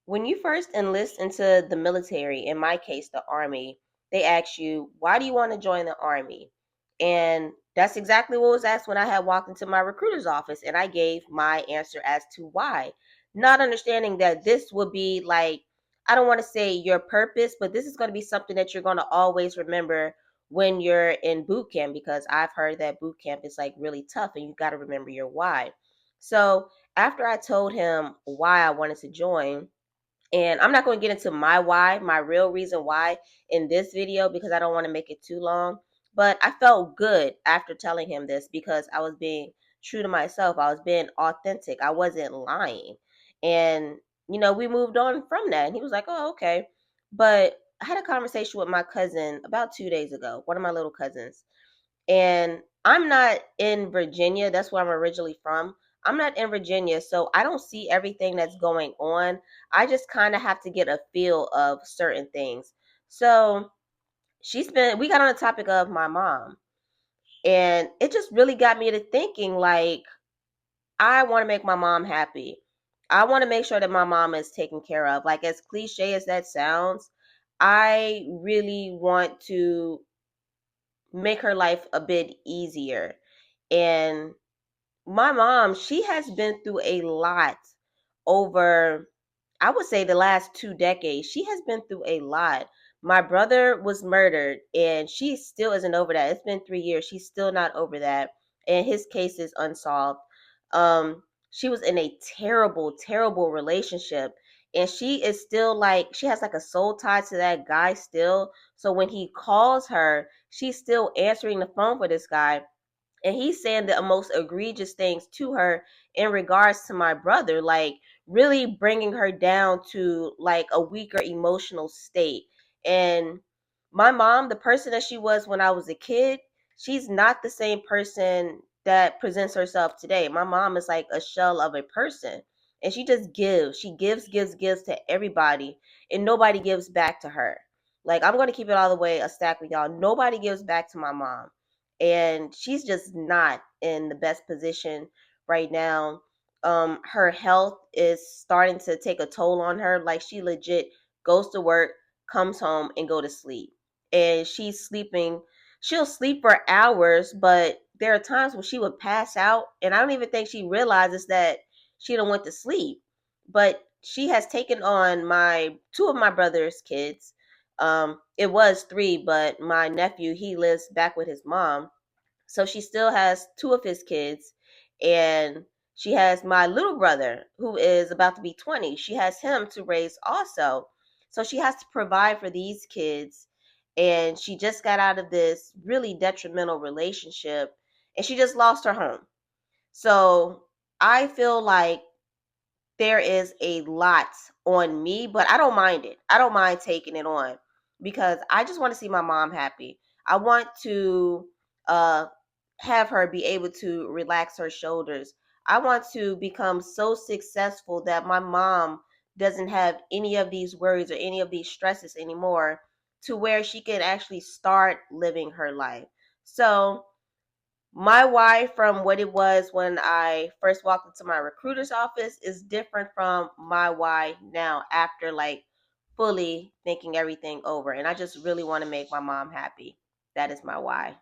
When you first enlist into the military, in my case, the Army, they ask you, why do you want to join the Army? And that's exactly what was asked when I had walked into my recruiter's office, and I gave my answer as to why. Not understanding that this would be like, I don't want to say your purpose, but this is going to be something that you're going to always remember when you're in boot camp, because I've heard that boot camp is like really tough and you got to remember your why. So after I told him why I wanted to join, and I'm not going to get into my why, my real reason why in this video because I don't want to make it too long. But I felt good after telling him this because I was being true to myself. I was being authentic. I wasn't lying. And, we moved on from that. And he was like, oh, okay. But I had a conversation with my cousin about 2 days ago, one of my little cousins. And I'm not in Virginia. That's where I'm originally from. I'm not in Virginia, so I don't see everything that's going on. I just kind of have to get a feel of certain things. So we got on the topic of my mom, and it just really got me to thinking like, I want to make my mom happy. I want to make sure that my mom is taken care of. Like, as cliche as that sounds, I really want to make her life a bit easier. And my mom, she has been through a lot over, I would say, the last 2 decades. She has been through a lot. My brother was murdered and she still isn't over that. It's been 3 years. She's still not over that. And his case is unsolved. She was in a terrible, terrible relationship. And she is still like, she has like a soul tie to that guy still. So when he calls her, she's still answering the phone for this guy, and he's saying the most egregious things to her in regards to my brother, like really bringing her down to like a weaker emotional state. And my mom, the person that she was when I was a kid, she's not the same person that presents herself today. My mom is like a shell of a person, and she just gives. She gives to everybody, and nobody gives back to her. Like, I'm going to keep it all the way a stack with y'all. Nobody gives back to my mom, and she's just not in the best position right now. Her health is starting to take a toll on her. Like, she legit goes to work, comes home, and go to sleep, and she's sleeping. She'll sleep for hours, but there are times when she would pass out, and I don't even think she realizes that she don't went to sleep. But she has taken on my two of my brother's kids. It was three, but my nephew, he lives back with his mom, so she still has two of his kids, and she has my little brother who is about to be 20. She has him to raise also. So she has to provide for these kids, and she just got out of this really detrimental relationship, and she just lost her home. So I feel like there is a lot on me, but I don't mind it. I don't mind taking it on because I just want to see my mom happy. I want to uh, have her be able to relax her shoulders. I want to become so successful that my mom doesn't have any of these worries or any of these stresses anymore, to where she can actually start living her life. So my why from what it was when I first walked into my recruiter's office is different from my why now after like fully thinking everything over. And I just really want to make my mom happy. That is my why.